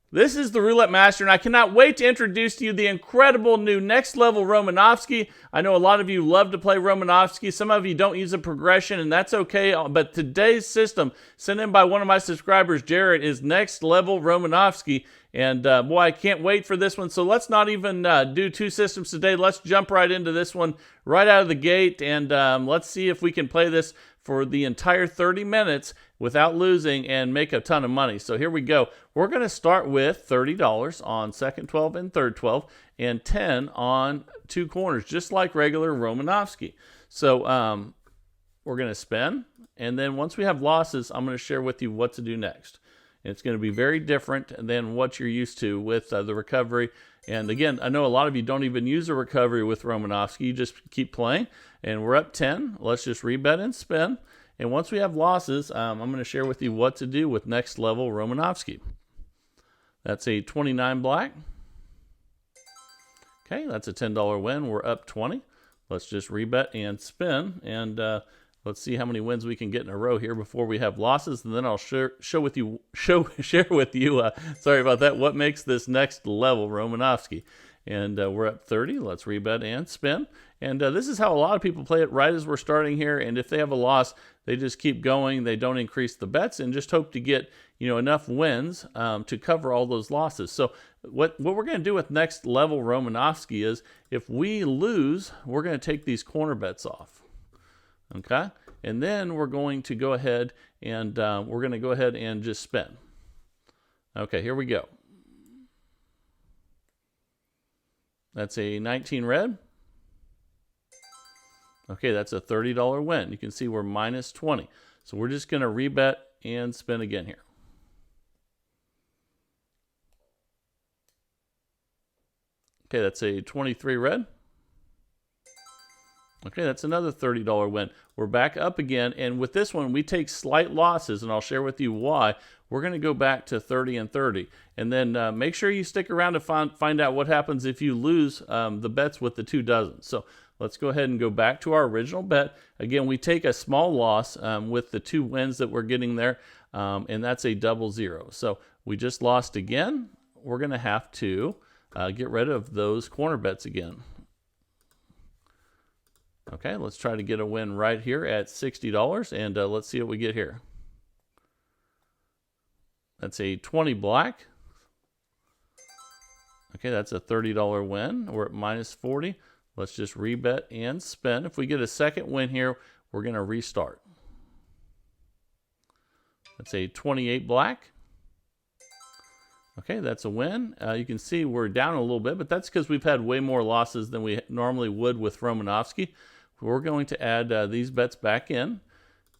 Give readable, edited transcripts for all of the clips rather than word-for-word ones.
This is the Roulette Master, and I cannot wait to introduce to you the incredible new Next Level Romanovsky. I know a lot of you love to play Romanovsky. Some of you don't use a progression, and that's okay. But today's system, sent in by one of my subscribers, Jared, is Next Level Romanovsky. And boy, I can't wait for this one. So let's not even do two systems today. Let's jump right into this one right out of the gate, and let's see if we can play this for the entire 30 minutes without losing and make a ton of money. So here we go. We're going to start with $30 on second 12 and third 12 and 10 on two corners, just like regular Romanovsky. So we're going to spin, and then once we have losses, I'm going to share with you what to do next. And it's going to be very different than what you're used to with the recovery. And again, I know a lot of you don't even use a recovery with Romanovsky. You just keep playing. And we're up 10. Let's just rebet and spin. And once we have losses, I'm going to share with you what to do with Next Level Romanovsky. That's a 29 black. Okay, that's a $10 win. We're up 20. Let's just rebet and spin. And let's see how many wins we can get in a row here before we have losses, and then I'll share with you. Sorry about that. What makes this Next Level Romanovsky? And we're up 30. Let's rebet and spin. And this is how a lot of people play it right as we're starting here. And if they have a loss, they just keep going. They don't increase the bets and just hope to get enough wins to cover all those losses. So what we're going to do with Next Level Romanovsky is if we lose, we're going to take these corner bets off. Okay, and then we're going to go ahead and just spin. Okay, here we go. That's a 19 red. Okay, that's a $30 win. You can see we're minus 20. So we're just going to rebet and spin again here. Okay, that's a 23 red. Okay, that's another $30 win. We're back up again, and with this one, we take slight losses, and I'll share with you why. We're going to go back to 30 and 30, and then make sure you stick around to find out what happens if you lose the bets with the 2 dozen. So let's go ahead and go back to our original bet. Again, we take a small loss with the 2 wins that we're getting there, and that's a double zero. So we just lost again. We're going to have to get rid of those corner bets again. Okay, let's try to get a win right here at $60, and let's see what we get here. That's a 20 black. Okay, that's a $30 win. We're at minus 40. Let's just rebet and spin. If we get a second win here, we're going to restart. That's a 28 black. Okay, that's a win. You can see we're down a little bit, but that's because we've had way more losses than we normally would with Romanovsky. We're going to add these bets back in,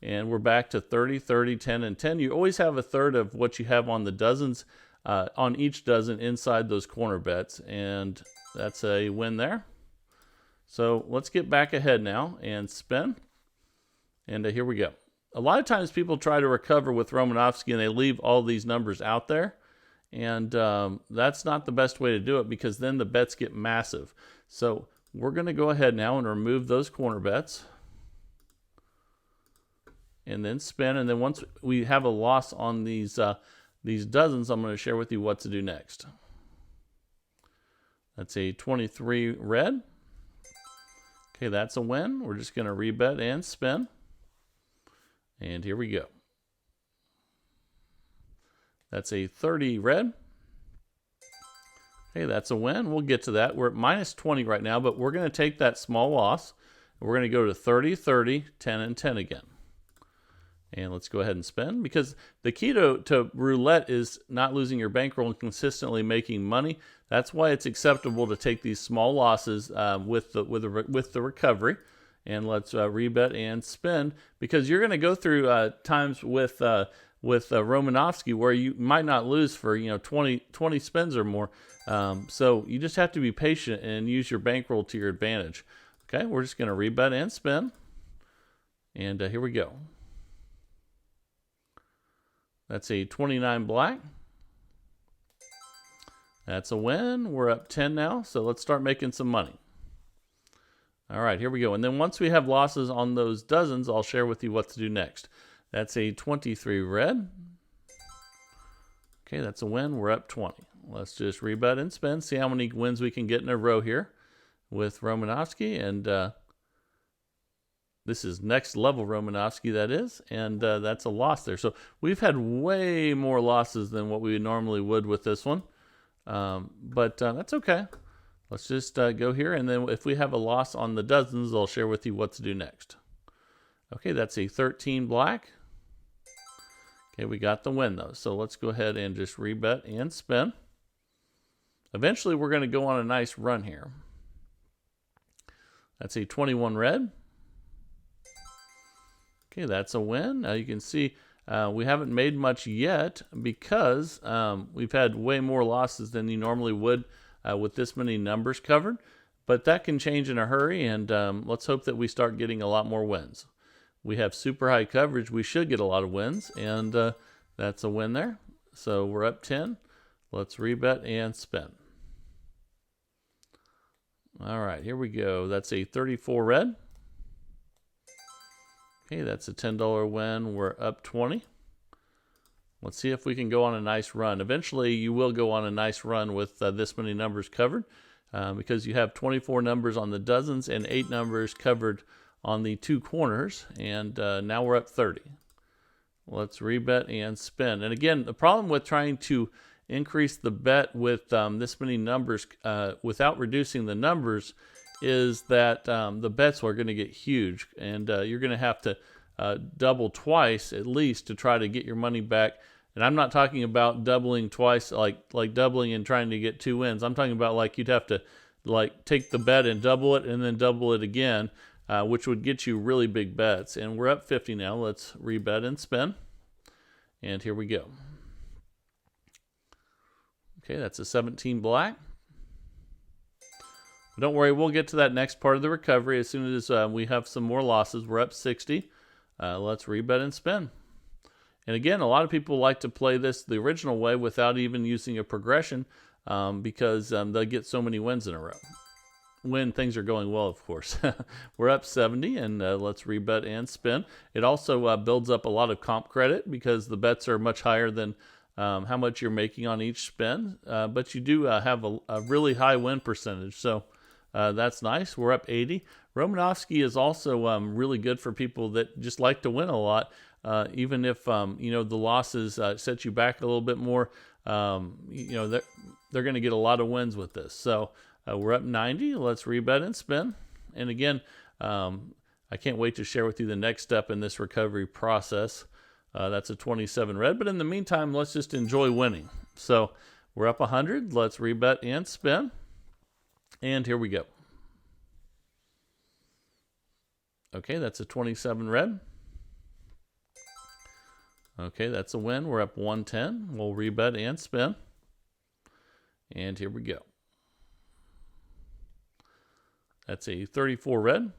and we're back to 30, 30, 10, and 10. You always have a third of what you have on the dozens, on each dozen inside those corner bets, and that's a win there. So let's get back ahead now and spin, and here we go. A lot of times people try to recover with Romanovsky, and they leave all these numbers out there, and that's not the best way to do it because then the bets get massive. So we're going to go ahead now and remove those corner bets and then spin. And then once we have a loss on these dozens, I'm going to share with you what to do next. That's a 23 red. Okay, that's a win. We're just going to rebet and spin. And here we go. That's a 30 red. Okay, that's a win. We'll get to that. We're at minus 20 right now, but we're going to take that small loss. We're going to go to 30, 30, 10, and 10 again. And let's go ahead and spin, because the key to roulette is not losing your bankroll and consistently making money. That's why it's acceptable to take these small losses with the recovery. And let's rebet and spin, because you're going to go through times with Romanovsky where you might not lose for 20 spins or more. So you just have to be patient and use your bankroll to your advantage. Okay, we're just going to rebet and spin. And here we go. That's a 29 black. That's a win. We're up 10 now, so let's start making some money. All right, here we go. And then once we have losses on those dozens, I'll share with you what to do next. That's a 23 red. Okay, that's a win. We're up 20. Let's just rebut and spin. See how many wins we can get in a row here with Romanovsky. And this is next level Romanovsky, that is. And that's a loss there. So we've had way more losses than what we normally would with this one. But that's okay. Let's just go here. And then if we have a loss on the dozens, I'll share with you what to do next. Okay, that's a 13 black. Okay, we got the win though. So let's go ahead and just rebet and spin. Eventually, we're going to go on a nice run here. That's a 21 red. Okay, that's a win. Now you can see we haven't made much yet because we've had way more losses than you normally would with this many numbers covered. But that can change in a hurry, and let's hope that we start getting a lot more wins. We have super high coverage. We should get a lot of wins, and that's a win there. So we're up 10. Let's rebet and spin. All right, here we go. That's a 34 red. Okay, that's a $10 win. We're up 20. Let's see if we can go on a nice run. Eventually, you will go on a nice run with this many numbers covered because you have 24 numbers on the dozens and 8 numbers covered on the 2 corners. And now we're up 30. Let's rebet and spin. And again, the problem with trying to increase the bet with this many numbers without reducing the numbers is that the bets are going to get huge, and you're going to have to double twice at least to try to get your money back. And I'm not talking about doubling twice, like doubling and trying to get 2 wins. I'm talking about like you'd have to like take the bet and double it and then double it again, which would get you really big bets. And we're up 50 now. Let's rebet and spin. And here we go. Okay, that's a 17 black. But don't worry, we'll get to that next part of the recovery as soon as we have some more losses. We're up 60. Let's rebet and spin. And again, a lot of people like to play this the original way without even using a progression because they'll get so many wins in a row. When things are going well, of course. We're up 70, and let's rebet and spin. It also builds up a lot of comp credit because the bets are much higher than how much you're making on each spin, but you do have a really high win percentage, so that's nice. We're up 80. Romanovsky is also really good for people that just like to win a lot, even if the losses set you back a little bit more. They're going to get a lot of wins with this. So we're up 90. Let's rebet and spin. And again, I can't wait to share with you the next step in this recovery process. That's a 27 red, but in the meantime, let's just enjoy winning. So we're up 100. Let's rebet and spin. And here we go. Okay, that's a 27 red. Okay, that's a win. We're up 110. We'll rebet and spin. And here we go. That's a 34 red.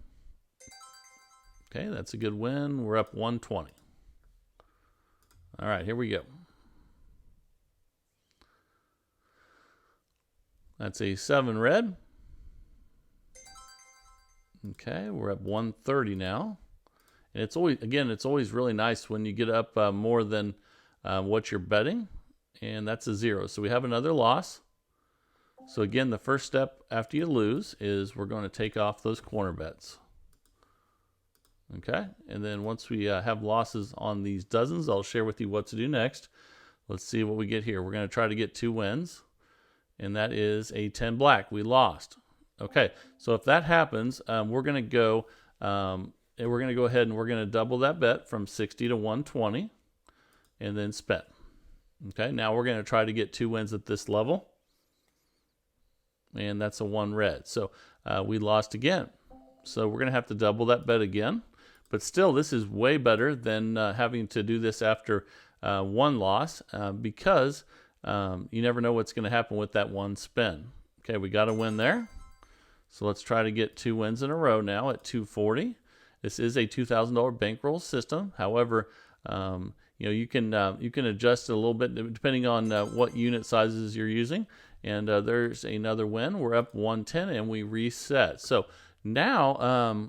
Okay, that's a good win. We're up 120. All right, here we go. That's a 7 red. Okay, we're up 130 now. And it's always really nice when you get up more than what you're betting. And that's a 0. So we have another loss. So again, the first step after you lose is we're going to take off those corner bets. Okay, and then once we have losses on these dozens, I'll share with you what to do next. Let's see what we get here. We're going to try to get 2 wins, and that is a 10 black. We lost. Okay, so if that happens, we're going to go and we're going to go ahead and we're going to double that bet from 60 to 120, and then spend. Okay, now we're going to try to get 2 wins at this level, and that's a 1 red. So we lost again. So we're going to have to double that bet again. But still, this is way better than having to do this after 1 loss because you never know what's going to happen with that 1 spin. Okay, we got a win there. So let's try to get 2 wins in a row now at 240. This is a $2,000 bankroll system. However, you can adjust it a little bit depending on what unit sizes you're using. And there's another win. We're up 110 and we reset. So now,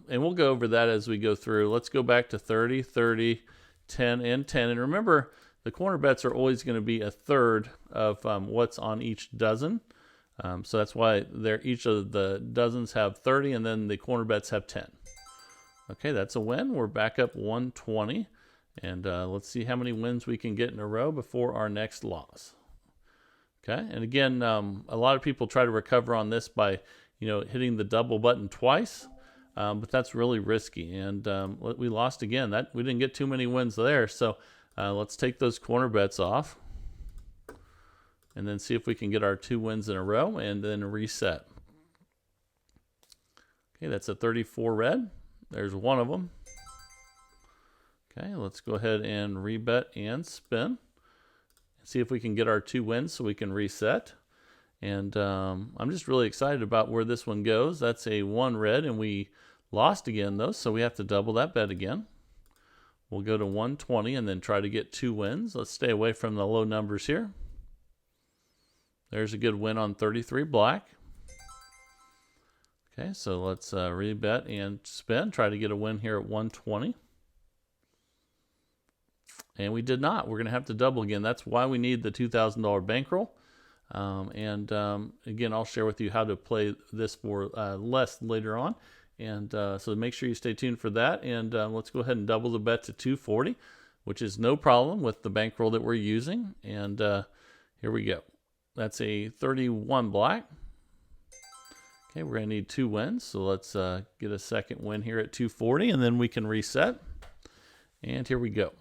and we'll go over that as we go through. Let's go back to 30, 30, 10, and 10. And remember, the corner bets are always going to be a third of what's on each dozen. So that's why each of the dozens have 30, and then the corner bets have 10. Okay, that's a win. We're back up 120. And let's see how many wins we can get in a row before our next loss. Okay, and again, a lot of people try to recover on this by, hitting the double button twice, but that's really risky. And we lost again. We didn't get too many wins there. So let's take those corner bets off, and then see if we can get our 2 wins in a row, and then reset. Okay, that's a 34 red. There's one of them. Okay, let's go ahead and rebet and spin. See if we can get our 2 wins so we can reset. And I'm just really excited about where this one goes. That's a 1 red, and we lost again though, so we have to double that bet again. We'll go to 120 and then try to get 2 wins. Let's stay away from the low numbers here. There's a good win on 33 black. Okay, so let's rebet and spin. Try to get a win here at 120. And we did not. We're going to have to double again. That's why we need the $2,000 bankroll. Again, I'll share with you how to play this for less later on. And so make sure you stay tuned for that. And let's go ahead and double the bet to 240, which is no problem with the bankroll that we're using. And here we go. That's a 31 black. Okay, we're going to need 2 wins. So let's get a second win here at 240, and then we can reset. And here we go.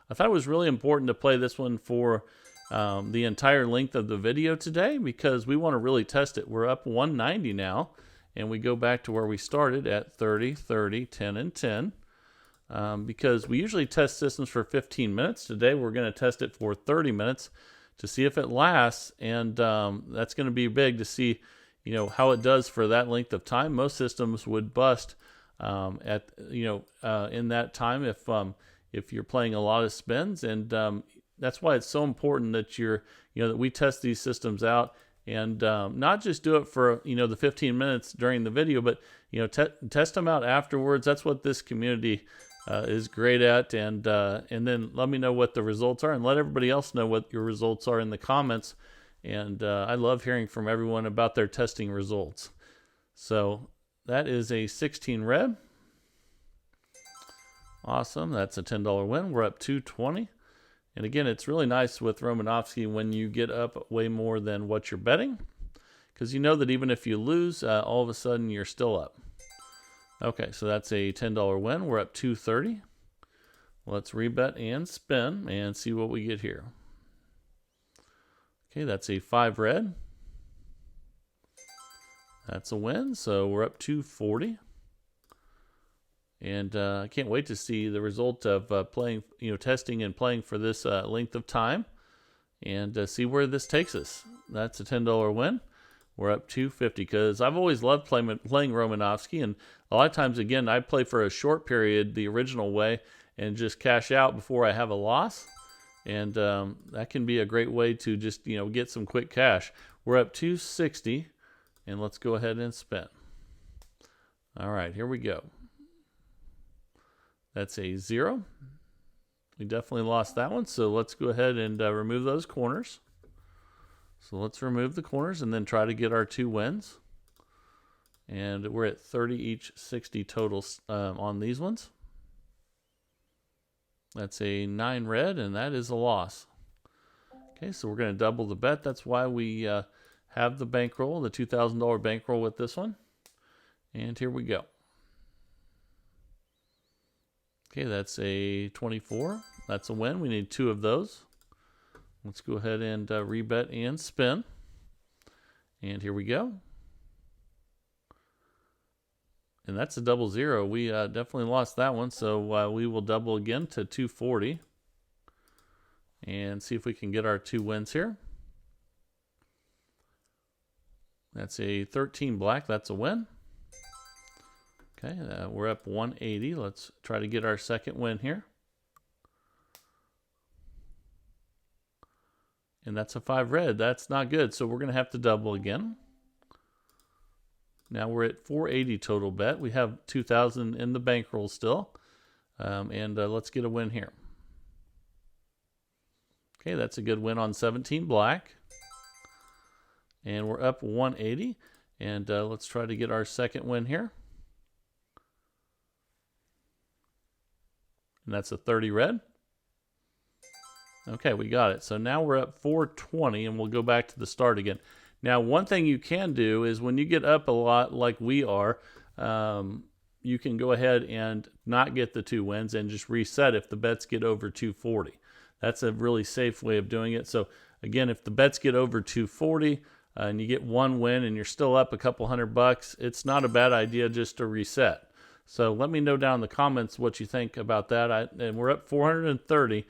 I thought it was really important to play this one for the entire length of the video today, because we want to really test it. We're up 190 now, and we go back to where we started at 30, 30, 10, and 10. Because we usually test systems for 15 minutes. Today we're going to test it for 30 minutes to see if it lasts, and that's going to be big to see how it does for that length of time. Most systems would bust in that time if you're playing a lot of spins, and that's why it's so important that that we test these systems out, and not just do it for the 15 minutes during the video, but test them out afterwards. That's what this community is great at, and then let me know what the results are, and let everybody else know what your results are in the comments. And I love hearing from everyone about their testing results. So that is a 16 red. Awesome. That's a $10 win. We're up 220. And again, it's really nice with Romanowski when you get up way more than what you're betting, because you know that even if you lose, all of a sudden you're still up. Okay, so that's a $10 win. We're up 230. Let's rebet and spin and see what we get here. Okay, that's a 5 red. That's a win, so we're up 240. And I can't wait to see the result of playing, testing and playing for this length of time, and see where this takes us. That's a $10 win. We're up 250, because I've always loved playing Romanowski, and a lot of times, again, I play for a short period the original way and just cash out before I have a loss. And that can be a great way to just, get some quick cash. We're up 260, and let's go ahead and spin. All right, here we go. That's a 0. We definitely lost that one, so let's go ahead and remove those corners. So let's remove the corners and then try to get our 2 wins. And we're at 30 each, 60 total on these ones. That's a 9 red, and that is a loss. Okay, so we're going to double the bet. That's why we have the bankroll, the $2,000 bankroll with this one. And here we go. Okay, that's a 24. That's a win. We need 2 of those. Let's go ahead and rebet and spin. And here we go. And that's a double 0. We definitely lost that one, so we will double again to 240 and see if we can get our 2 wins here. That's a 13 black. That's a win. Okay, we're up 180. Let's try to get our second win here. And that's a 5 red. That's not good, so we're going to have to double again. Now we're at 480 total bet. We have 2,000 in the bankroll still. And let's get a win here. Okay, that's a good win on 17 black. And we're up 180. And let's try to get our second win here. And that's a 30 red. Okay, we got it. So now we're up 420, and we'll go back to the start again. Now, one thing you can do is when you get up a lot like we are, you can go ahead and not get the 2 wins and just reset if the bets get over 240. That's a really safe way of doing it. So again, if the bets get over 240 and you get 1 win and you're still up a couple $100, it's not a bad idea just to reset. So let me know down in the comments what you think about that. And we're up 430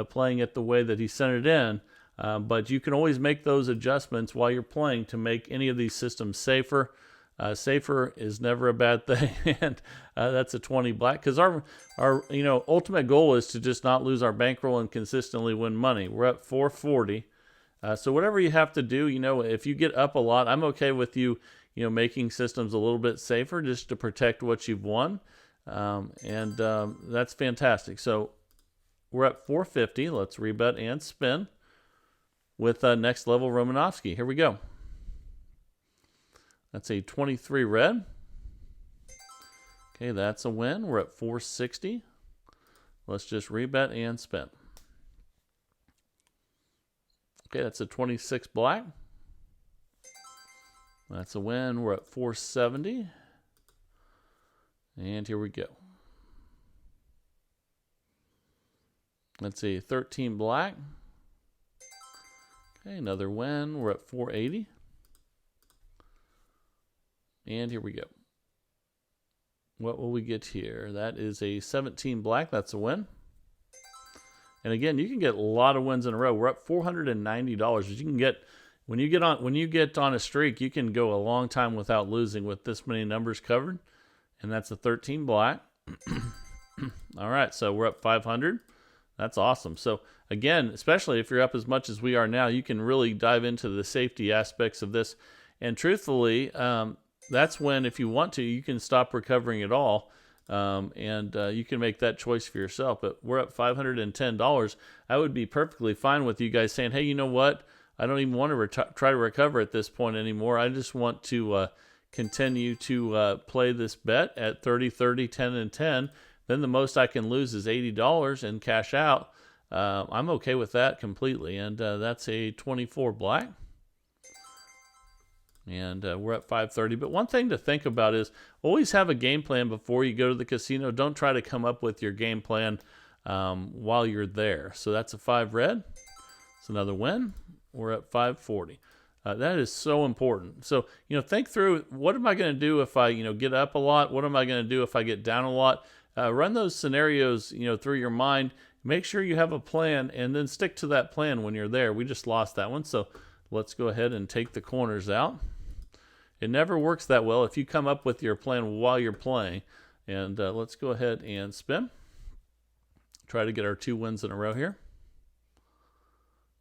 playing it the way that he sent it in. But you can always make those adjustments while you're playing to make any of these systems safer. Safer is never a bad thing, and that's a 20 black, because our ultimate goal is to just not lose our bankroll and consistently win money. We're at 440, so whatever you have to do, if you get up a lot, I'm okay with you, making systems a little bit safer just to protect what you've won, and that's fantastic. So we're at 450. Let's rebet and spin with next level Romanovsky. Here we go. That's a 23 red. Okay, that's a win. We're at 460. Let's just rebet and spin. Okay, that's a 26 black. That's a win. We're at 470. And here we go. That's a 13 black. Okay, another win. We're at 480. And here we go. What will we get here? That is a 17 black. That's a win. And again, you can get a lot of wins in a row. We're up $490. You can get when you get on a streak, you can go a long time without losing with this many numbers covered. And that's a 13 black. All right, so we're up 500. That's awesome. So again, especially if you're up as much as we are now, you can really dive into the safety aspects of this. And truthfully, that's when, if you want to, you can stop recovering at all, and you can make that choice for yourself. But we're up $510. I would be perfectly fine with you guys saying, hey, you know what? I don't even want to try to recover at this point anymore. I just want to continue to play this bet at 30, 30, 10, and 10. Then the most I can lose is $80 and cash out. I'm okay with that completely. And that's a 24 black. And we're at 530. But one thing to think about is always have a game plan before you go to the casino. Don't try to come up with your game plan while you're there. So that's a 5 red. It's another win. We're at 540. That is so important. So, think through, what am I going to do if I, get up a lot? What am I going to do if I get down a lot? Run those scenarios, through your mind. Make sure you have a plan and then stick to that plan when you're there. We just lost that one. So let's go ahead and take the corners out. It never works that well if you come up with your plan while you're playing. And let's go ahead and spin. Try to get our 2 wins in a row here.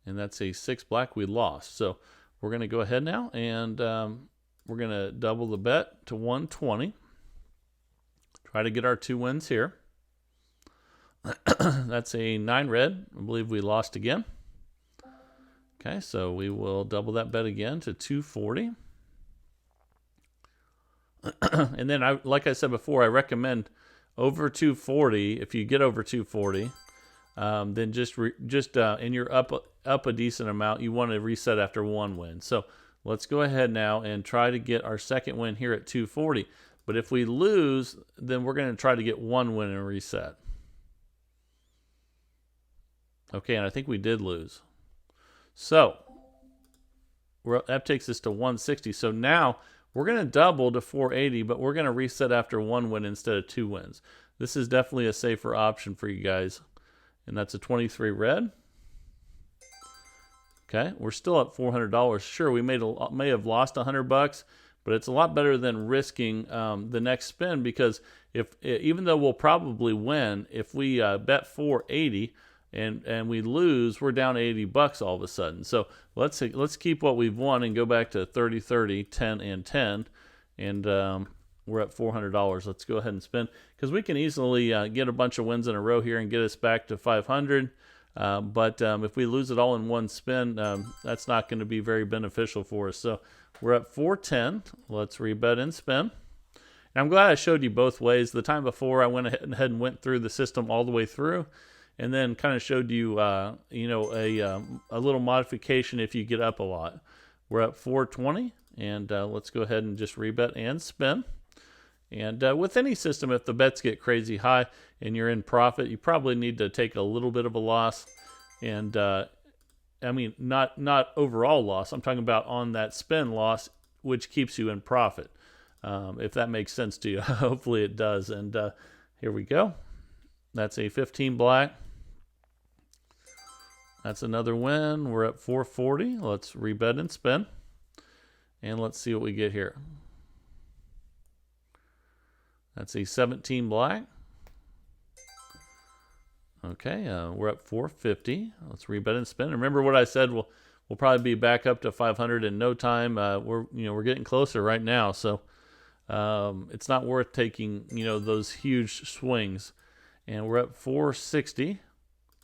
And that's a 6 black we lost. So we're going to go ahead now, and we're going to double the bet to 120. Try to get our 2 wins here. That's a 9 red. I believe we lost again. Okay, so we will double that bet again to 240. And then, like I said before, I recommend over 240. If you get over 240, then just and you're up a decent amount, you want to reset after 1 win. So let's go ahead now and try to get our second win here at 240. But if we lose, then we're going to try to get 1 win and reset. Okay, and I think we did lose. So that takes us to 160. So now we're going to double to 480, but we're going to reset after 1 win instead of 2 wins. This is definitely a safer option for you guys. And that's a 23 red. Okay, we're still at $400. Sure, we may have lost $100, but it's a lot better than risking the next spin, because even though we'll probably win, if we bet 480 and we lose, we're down $80 all of a sudden. So let's keep what we've won and go back to 30, 30, 10, and 10, and we're at $400. Let's go ahead and spin, because we can easily get a bunch of wins in a row here and get us back to 500. But if we lose it all in one spin, that's not going to be very beneficial for us. So we're at 410. Let's rebet and spin. And I'm glad I showed you both ways. The time before, I went ahead and went through the system all the way through, and then kind of showed you, you know, a little modification if you get up a lot. We're at 420, and let's go ahead and just rebet and spin. And with any system, if the bets get crazy high and you're in profit, you probably need to take a little bit of a loss. And I mean, not overall loss. I'm talking about on that spin loss, which keeps you in profit. If that makes sense to you. Hopefully it does. And here we go. That's a 15 black. That's another win. We're at 440. Let's rebet and spin. And let's see what we get here. That's a 17 black. Okay, we're at 450. Let's rebet and spin. Remember what I said? We'll probably be back up to 500 in no time. We're getting closer right now, so it's not worth taking those huge swings. And we're at 460.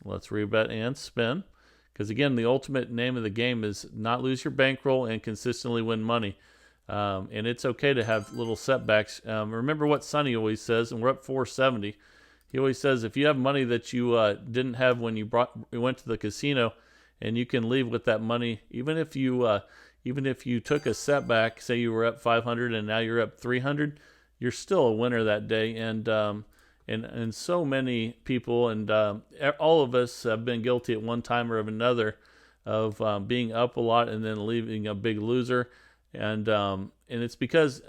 Let's rebet and spin, because again, the ultimate name of the game is not lose your bankroll and consistently win money. And it's okay to have little setbacks. Remember what Sonny always says, and we're up 470. He always says if you have money that you didn't have when you went to the casino, and you can leave with that money, even if you took a setback, say you were up 500 and now you're up 300, you're still a winner that day. And so many people and all of us have been guilty at one time or of another of being up a lot and then leaving a big loser. And it's because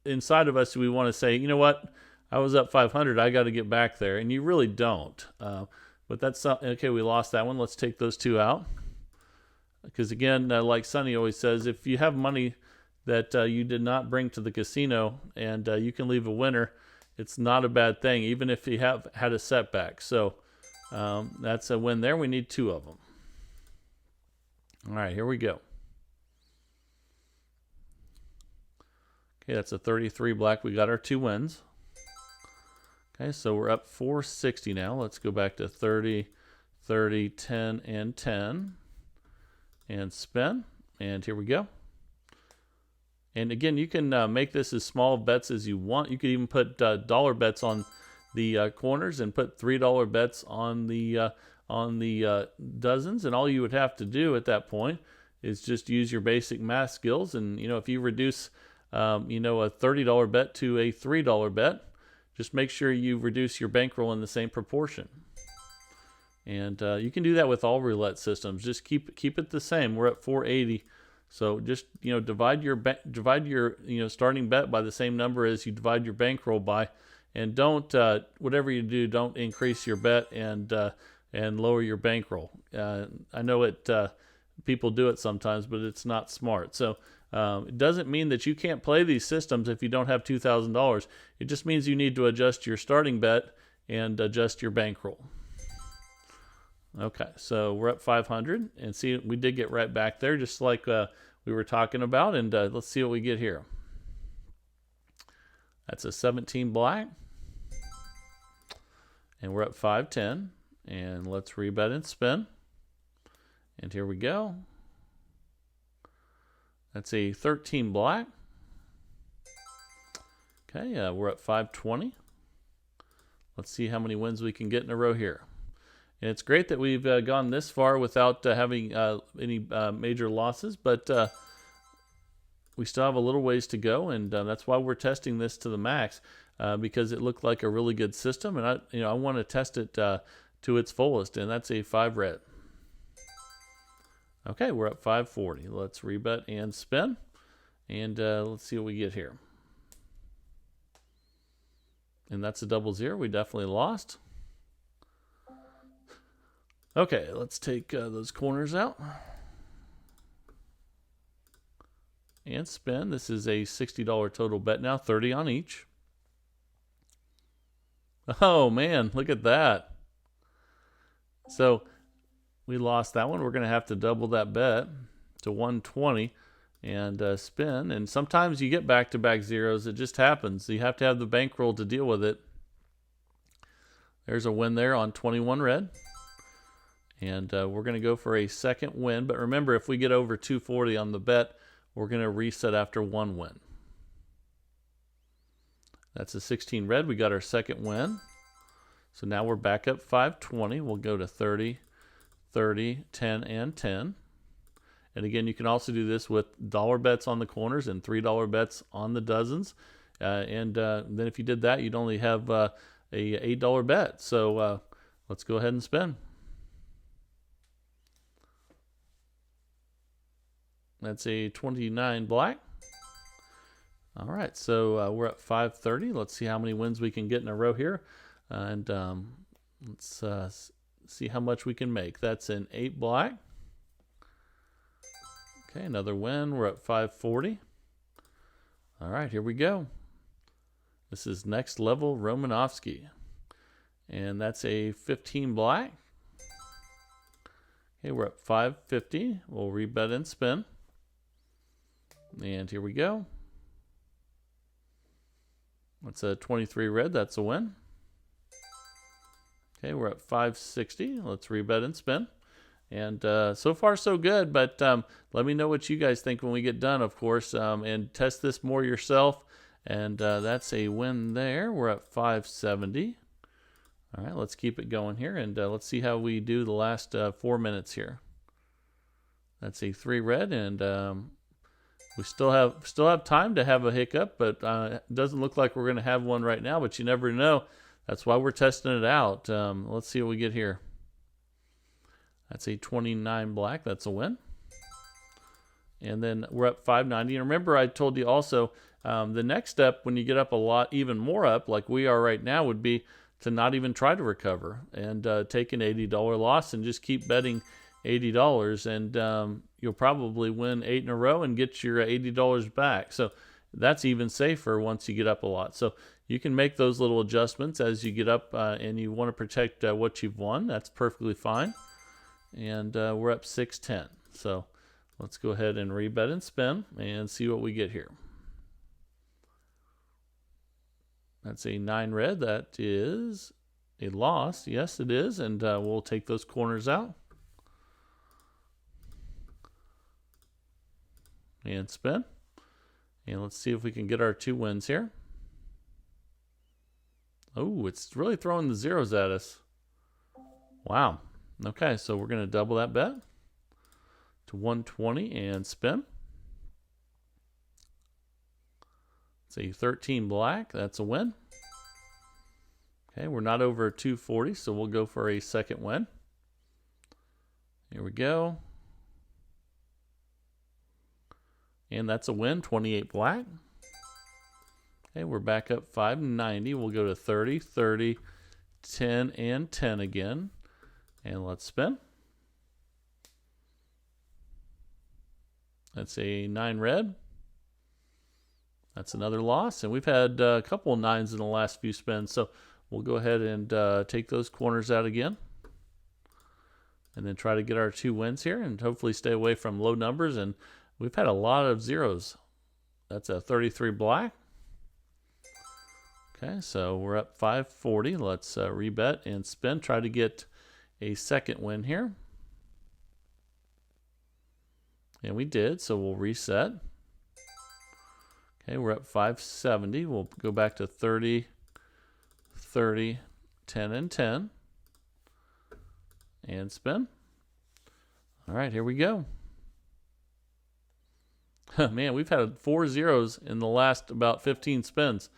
inside of us we want to say, you know what, I was up 500, I got to get back there, and you really don't. But that's okay. We lost that one. Let's take those two out, because again, like Sonny always says, if you have money that you did not bring to the casino and you can leave a winner, it's not a bad thing, even if you have had a setback. So that's a win there. We need two of them. All right, here we go. Okay, that's a 33 black. We got our two wins. Okay, so we're up 460 now. Let's go back to 30, 30, 10, and 10. And spin. And here we go. And again, you can make this as small bets as you want. You could even put dollar bets on the corners and put $3 bets on the dozens. And all you would have to do at that point is just use your basic math skills. And if you reduce a $30 bet to a $3 bet, just make sure you reduce your bankroll in the same proportion. And you can do that with all roulette systems. Just keep it the same. We're at 480. So just divide your starting bet by the same number as you divide your bankroll by, and don't whatever you do, don't increase your bet and lower your bankroll. I know people do it sometimes, but it's not smart. So it doesn't mean that you can't play these systems if you don't have $2,000. It just means you need to adjust your starting bet and adjust your bankroll. Okay, so we're at 500, and see, we did get right back there, just like we were talking about, and let's see what we get here. That's a 17 black, and we're at 510, and let's rebet and spin, and here we go. That's a 13 black. Okay, we're at 520. Let's see how many wins we can get in a row here. And it's great that we've gone this far without having any major losses, but we still have a little ways to go, and that's why we're testing this to the max, because it looked like a really good system, and I want to test it to its fullest, and that's a 5 red. Okay, we're at 540. Let's rebet and spin, and let's see what we get here. And that's a 00. We definitely lost. Okay, let's take those corners out and spin. This is a $60 total bet now, 30 on each. Oh man, look at that. So we lost that one. We're going to have to double that bet to 120 and spin. And sometimes you get back-to-back zeros. It just happens. You have to have the bankroll to deal with it. There's a win there on 21 red. And we're going to go for a second win. But remember, if we get over 240 on the bet, we're going to reset after one win. That's a 16 red. We got our second win. So now we're back up 520. We'll go to 30, 30, 10, and 10. And again, you can also do this with dollar bets on the corners and $3 bets on the dozens. And then if you did that, you'd only have a $8 bet. So let's go ahead and spin. That's a 29 black. All right, so we're at 530. Let's see how many wins we can get in a row here. And let's see how much we can make. That's an 8 black. Okay, another win. We're at 540. All right, here we go. This is next level Romanovsky. And that's a 15 black. Okay, we're at 550. We'll rebet and spin. And here we go. That's a 23 red. That's a win. Okay, we're at 560. Let's rebet and spin. And so far, so good. But let me know what you guys think when we get done, of course. And test this more yourself. And that's a win there. We're at 570. All right, let's keep it going here. And let's see how we do the last 4 minutes here. That's a 3 red. And we still have time to have a hiccup, but it doesn't look like we're going to have one right now, but you never know. That's why we're testing it out. Let's see what we get here. That's a 29 black. That's a win. And then we're up 590. And remember, I told you also, the next step when you get up a lot, even more up, like we are right now, would be to not even try to recover and take an $80 loss and just keep betting $80, and you'll probably win 8 in a row and get your $80 back. So that's even safer once you get up a lot. So you can make those little adjustments as you get up and you want to protect what you've won. That's perfectly fine. And we're up 610. So let's go ahead and rebet and spin and see what we get here. That's a 9 red. That is a loss. Yes, it is. And we'll take those corners out. And spin. And let's see if we can get our 2 wins here. Oh, it's really throwing the zeros at us. Wow. Okay, so we're going to double that bet to 120 and spin. It's a 13 black. That's a win. Okay, we're not over 240, so we'll go for a second win. Here we go. And that's a win, 28 black. Okay, we're back up 590. We'll go to 30, 30, 10, and 10 again. And let's spin. That's a 9 red. That's another loss. And we've had a couple of 9s in the last few spins. So we'll go ahead and take those corners out again. And then try to get our 2 wins here and hopefully stay away from low numbers. And we've had a lot of zeros. That's a 33 black. Okay, so we're up 540. Let's rebet and spin. Try to get a second win here. And we did, so we'll reset. Okay, we're up 570. We'll go back to 30, 30, 10, and 10. And spin. All right, here we go. Man, we've had 4 zeros in the last about 15 spins.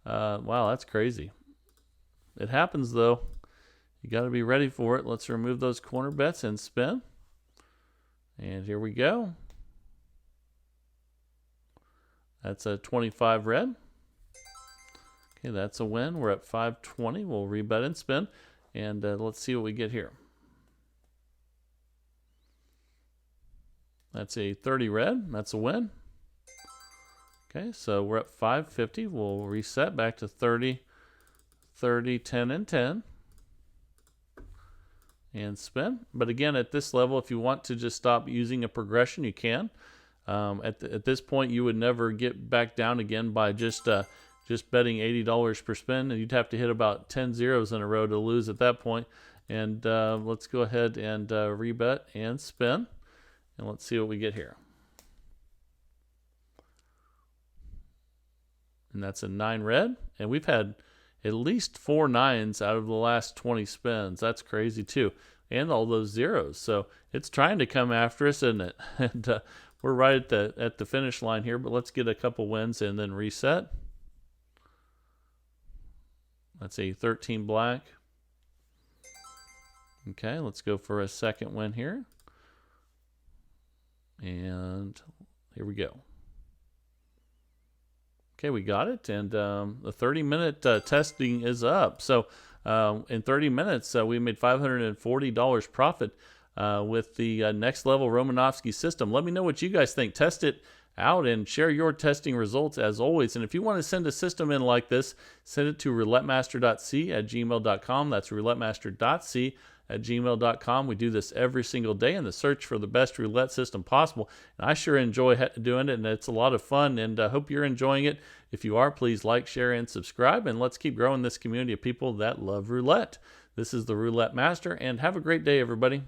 Wow, that's crazy. It happens, though. You got to be ready for it. Let's remove those corner bets and spin. And here we go. That's a 25 red. Okay, that's a win. We're at 520. We'll rebet and spin. And let's see what we get here. That's a 30 red. That's a win. Okay, so we're at 550. We'll reset back to 30, 30, 10, and 10. And spin. But again, at this level, if you want to just stop using a progression, you can. At this point, you would never get back down again by just betting $80 per spin. And you'd have to hit about 10 zeros in a row to lose at that point. And let's go ahead and rebet and spin. And let's see what we get here. And that's a 9 red. And we've had at least 4 9s out of the last 20 spins. That's crazy too. And all those zeros. So it's trying to come after us, isn't it? And we're right at the finish line here, but let's get a couple wins and then reset. That's a 13 black. Okay, let's go for a second win here. And here we go. Okay, we got it, and the 30-minute testing is up. So in 30 minutes, we made $540 profit with the next level Romanovsky system. Let me know what you guys think. Test it out and share your testing results as always. And if you want to send a system in like this, send it to roulettemaster.c@gmail.com. That's roulettemaster.c@gmail.com. We do this every single day in the search for the best roulette system possible. And I sure enjoy doing it, and it's a lot of fun, and I hope you're enjoying it. If you are, please like, share, and subscribe, and let's keep growing this community of people that love roulette. This is the Roulette Master, and have a great day, everybody.